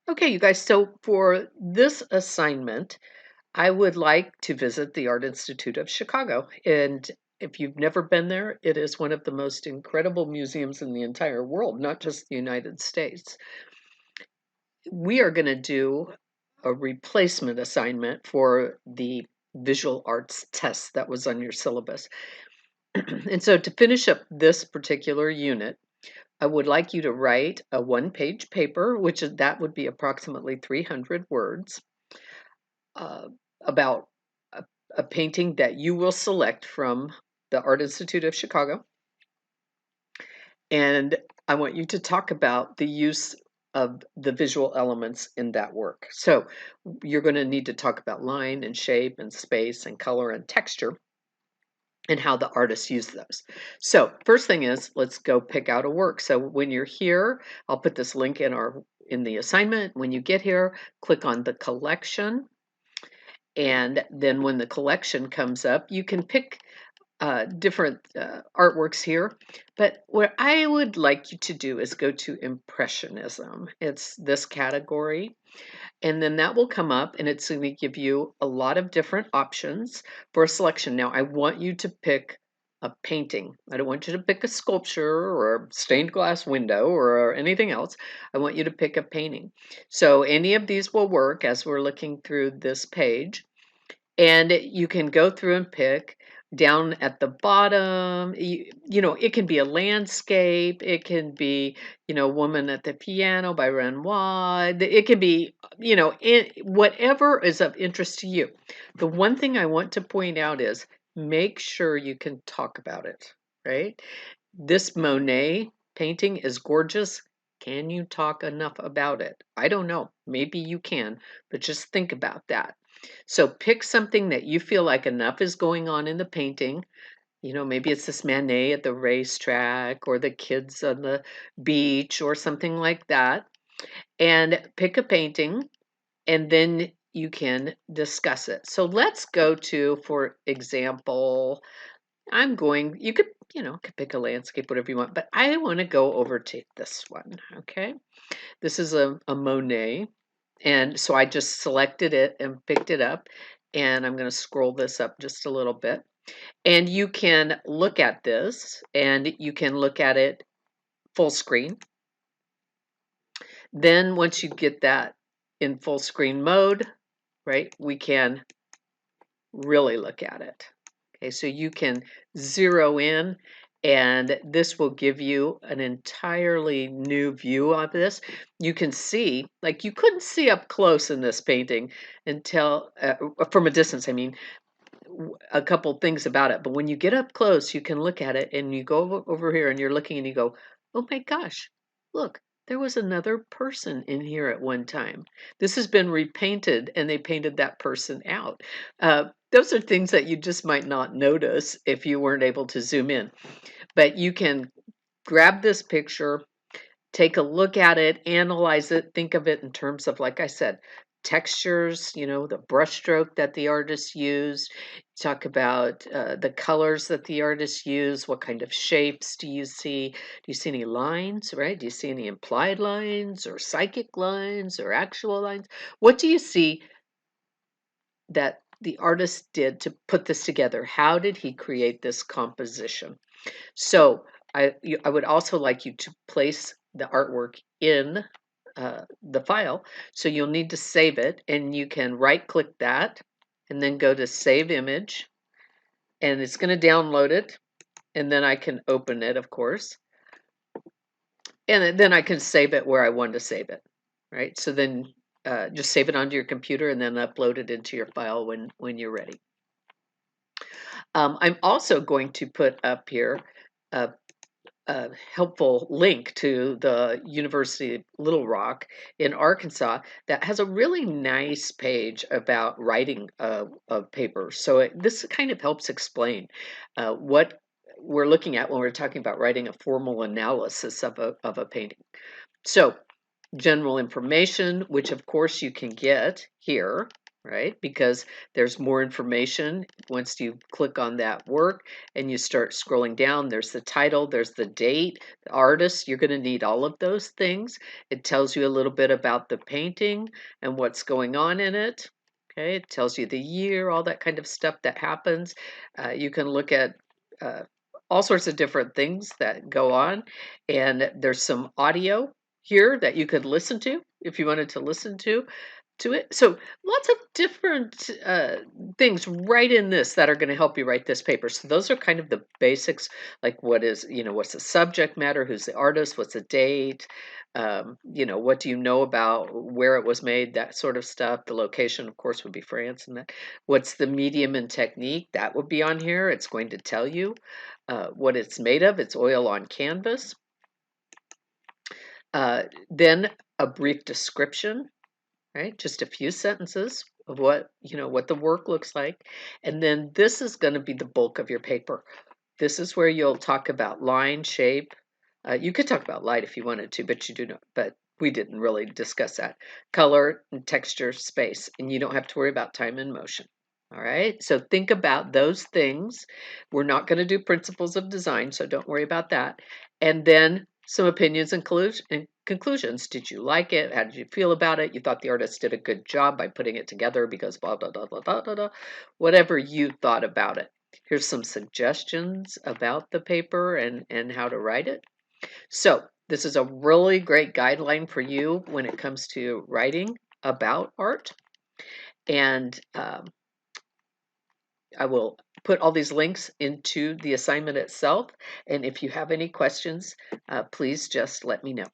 Okay, you guys, so for this assignment, I would like to visit the Art Institute of Chicago. And if you've never been there, it is one of the most incredible museums in the entire world, not just the United States. We are going to do a replacement assignment for the visual arts test that was on your syllabus. And so to finish up this particular unit, I would like you to write a one-page paper, that would be approximately 300 words, uh, about a painting that you will select from the Art Institute of Chicago. And I want you to talk about the use of the visual elements in that work. So you're going to need to talk about line and shape and space and color and texture and how the artists use those. So first thing is, let's go pick out a work. So when you're here, I'll put this link in the assignment. When you get here, click on the collection. And then when the collection comes up, you can pick different artworks here. But what I would like you to do is go to Impressionism. It's this category. And then that will come up and it's going to give you a lot of different options for a selection. Now, I want you to pick a painting. I don't want you to pick a sculpture or a stained glass window or anything else. I want you to pick a painting. So any of these will work as we're looking through this page. And you can go through and pick down at the bottom. It can be a landscape. It can be, Woman at the Piano by Renoir. It can be, whatever is of interest to you. The one thing I want to point out is make sure you can talk about it, right? This Monet painting is gorgeous. Can you talk enough about it? I don't know. Maybe you can, but just think about that. So pick something that you feel like enough is going on in the painting. Maybe it's this Manet at the racetrack or the kids on the beach or something like that. And pick a painting and then you can discuss it. So let's go to, for example, you could pick a landscape, whatever you want, but I want to go over to this one, okay? This is a Monet. And so I just selected it and picked it up. And I'm going to scroll this up just a little bit. And you can look at this and you can look at it full screen. Then once you get that in full screen mode, right, we can really look at it. Okay, so you can zero in and this will give you an entirely new view of this. You can see, like you couldn't see up close in this painting until, from a distance, I mean, a couple things about it. But when you get up close, you can look at it and you go over here and you're looking and you go, oh my gosh, look, there was another person in here at one time. This has been repainted and they painted that person out. Those are things that you just might not notice if you weren't able to zoom in. But you can grab this picture, take a look at it, analyze it, think of it in terms of, like I said, textures, the brushstroke that the artist used. Talk about the colors that the artist used. What kind of shapes do you see? Do you see any lines, right? Do you see any implied lines or psychic lines or actual lines? What do you see that the artist did to put this together? How did he create this composition? So I would also like you to place the artwork in the file. So you'll need to save it and you can right click that and then go to save image and it's going to download it and then I can open it, of course. And then I can save it where I want to save it, right? So then just save it onto your computer and then upload it into your file when you're ready. I'm also going to put up here a helpful link to the University of Little Rock in Arkansas that has a really nice page about writing a paper. So this kind of helps explain what we're looking at when we're talking about writing a formal analysis of a painting. So general information, which of course you can get here. right? Because there's more information once you click on that work and you start scrolling down. There's the title, there's the date, the artist. You're going to need all of those things. It tells you a little bit about the painting and what's going on in it. Okay, it tells you the year, all that kind of stuff that happens. You can look at uh, all sorts of different things that go on, and there's some audio here that you could listen to if you wanted to listen to it. So lots of different things right in this that are going to help you write this paper. So those are kind of the basics, like what is, what's the subject matter, who's the artist, what's the date, what do you know about where it was made, that sort of stuff. The location, of course, would be France, and that. What's the medium and technique? That would be on here. It's going to tell you what it's made of. It's oil on canvas. Then a brief description, right? Just a few sentences of what the work looks like. And then this is going to be the bulk of your paper. This is where you'll talk about line, shape. You could talk about light if you wanted to, but you do not. But we didn't really discuss that. Color and texture, space, and you don't have to worry about time and motion. All right, so think about those things. We're not going to do principles of design, so don't worry about that. And then some opinions and conclusions. Did you like it? How did you feel about it? You thought the artist did a good job by putting it together because blah, blah, blah, blah, blah, blah, blah. Whatever you thought about it. Here's some suggestions about the paper and how to write it. So this is a really great guideline for you when it comes to writing about art. And I will put all these links into the assignment itself. And if you have any questions, please just let me know.